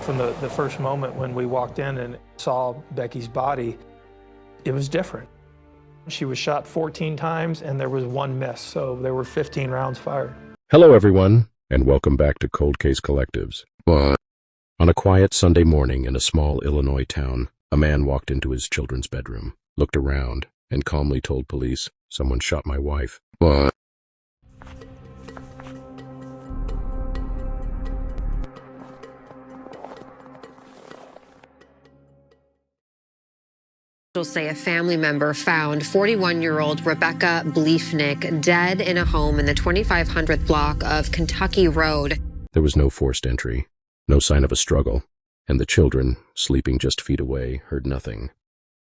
From the first moment when we walked in and saw Becky's body, it was different. She was shot 14 times and there was one miss, so there were 15 rounds fired. Hello everyone, and welcome back to Cold Case Collectives. On a quiet Sunday morning in a small Illinois town, a man walked into his children's bedroom, looked around, and calmly told police, "Someone shot my wife." Officials say a family member found 41-year-old Rebecca Bliefnick dead in a home in the 2500th block of Kentucky Road. There was no forced entry, no sign of a struggle, and the children, sleeping just feet away, heard nothing.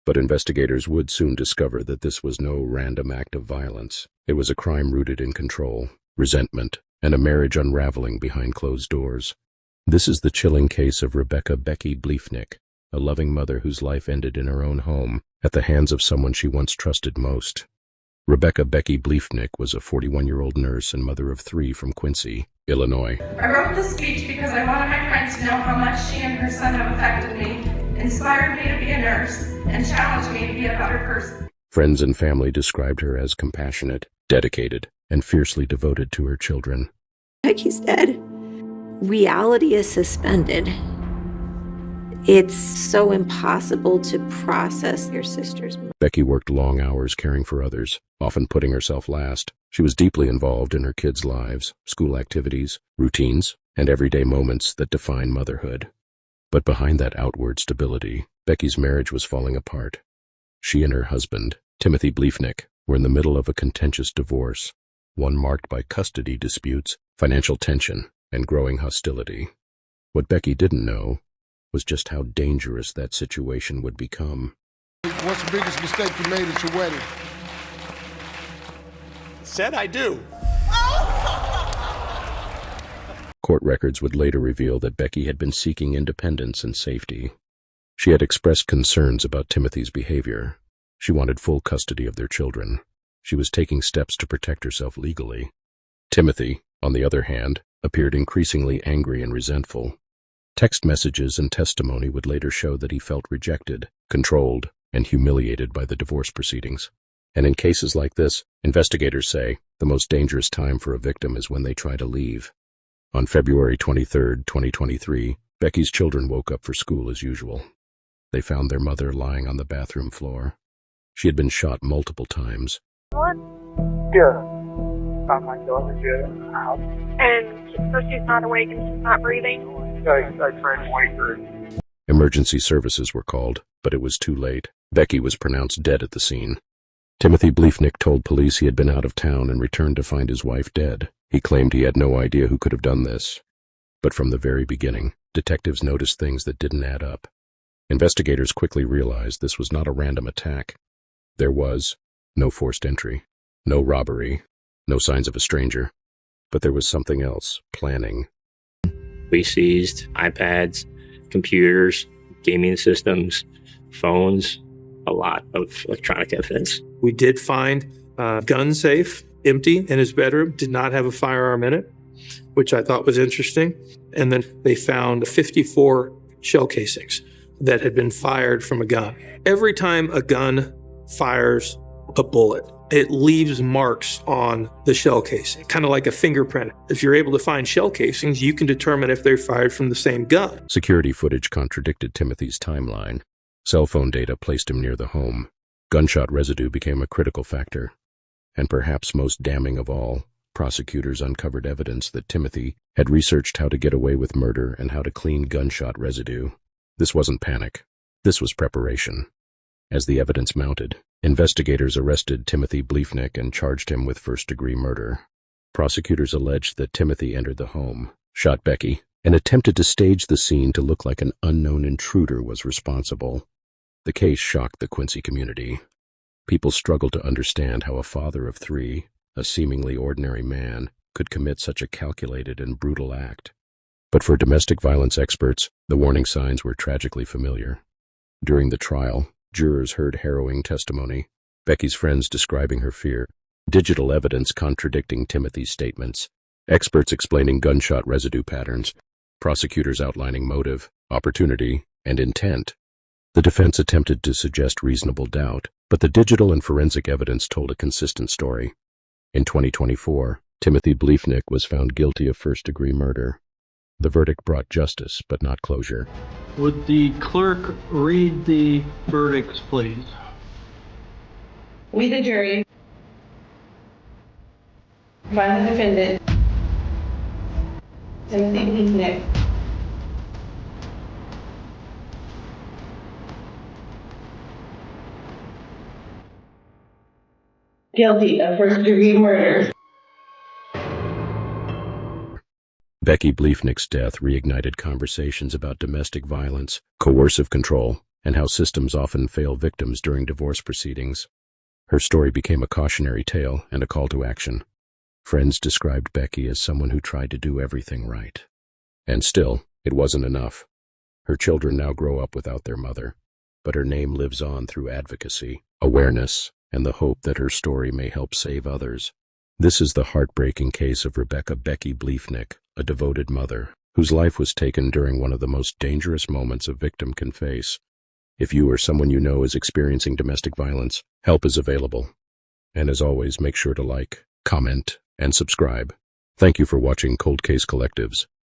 But investigators would soon discover that this was no random act of violence. It was a crime rooted in control, resentment, and a marriage unraveling behind closed doors. This is the chilling case of Rebecca Becky Bliefnick, a loving mother whose life ended in her own home at the hands of someone she once trusted most. Rebecca Becky Bliefnick was a 41-year-old nurse and mother of 3 from Quincy, Illinois. I wrote this speech because I wanted my friends to know how much she and her son have affected me, inspired me to be a nurse, and challenged me to be a better person. Friends and family described her as compassionate, dedicated, and fiercely devoted to her children. Becky's dead. Reality is suspended. It's so impossible to process your sister's murder. Becky worked long hours caring for others, often putting herself last. She was deeply involved in her kids' lives, school activities, routines, and everyday moments that define motherhood. But behind that outward stability, Becky's marriage was falling apart. She and her husband, Timothy Bliefnick, were in the middle of a contentious divorce, one marked by custody disputes, financial tension, and growing hostility. What Becky didn't know was just how dangerous that situation would become. What's the biggest mistake you made at your wedding? Said I do. Court records would later reveal that Becky had been seeking independence and safety. She had expressed concerns about Timothy's behavior. She wanted full custody of their children. She was taking steps to protect herself legally. Timothy, on the other hand, appeared increasingly angry and resentful. Text messages and testimony would later show that he felt rejected, controlled, and humiliated by the divorce proceedings. And in cases like this, investigators say the most dangerous time for a victim is when they try to leave. On February 23, 2023, Becky's children woke up for school as usual. They found their mother lying on the bathroom floor. She had been shot multiple times. What? Yeah. Found my daughter here in the house. And so she's not awake and she's not breathing? I tried to wake her. Emergency services were called, but it was too late. Becky was pronounced dead at the scene. Timothy Bliefnick told police he had been out of town and returned to find his wife dead. He claimed he had no idea who could have done this. But from the very beginning, detectives noticed things that didn't add up. Investigators quickly realized this was not a random attack. There was no forced entry, no robbery, no signs of a stranger. But there was something else, planning. We seized iPads, computers, gaming systems, phones, a lot of electronic evidence. We did find a gun safe empty in his bedroom, did not have a firearm in it, which I thought was interesting. And then they found 54 shell casings that had been fired from a gun. Every time a gun fires a bullet, it leaves marks on the shell casing, kind of like a fingerprint. If you're able to find shell casings, you can determine if they're fired from the same gun. Security footage contradicted Timothy's timeline. Cell phone data placed him near the home. Gunshot residue became a critical factor. And perhaps most damning of all, prosecutors uncovered evidence that Timothy had researched how to get away with murder and how to clean gunshot residue. This wasn't panic. This was preparation. As the evidence mounted, investigators arrested Timothy Bliefnick and charged him with first-degree murder. Prosecutors alleged that Timothy entered the home, shot Becky, and attempted to stage the scene to look like an unknown intruder was responsible. The case shocked the Quincy community. People struggled to understand how a father of 3, a seemingly ordinary man, could commit such a calculated and brutal act. But for domestic violence experts, the warning signs were tragically familiar. During the trial, jurors heard harrowing testimony, Becky's friends describing her fear, digital evidence contradicting Timothy's statements, experts explaining gunshot residue patterns, prosecutors outlining motive, opportunity, and intent. The defense attempted to suggest reasonable doubt, but the digital and forensic evidence told a consistent story. In 2024, Timothy Bliefnick was found guilty of first-degree murder. The verdict brought justice, but not closure. Would the clerk read the verdicts, please? We, the jury, find the defendant, Timothy Bliefnick, guilty of first-degree murder. Becky Bliefnick's death reignited conversations about domestic violence, coercive control, and how systems often fail victims during divorce proceedings. Her story became a cautionary tale and a call to action. Friends described Becky as someone who tried to do everything right. And still, it wasn't enough. Her children now grow up without their mother, but her name lives on through advocacy, awareness, and the hope that her story may help save others. This is the heartbreaking case of Becky Bliefnick, a devoted mother, whose life was taken during one of the most dangerous moments a victim can face. If you or someone you know is experiencing domestic violence, help is available. And as always, make sure to like, comment, and subscribe. Thank you for watching Cold Case Collectives.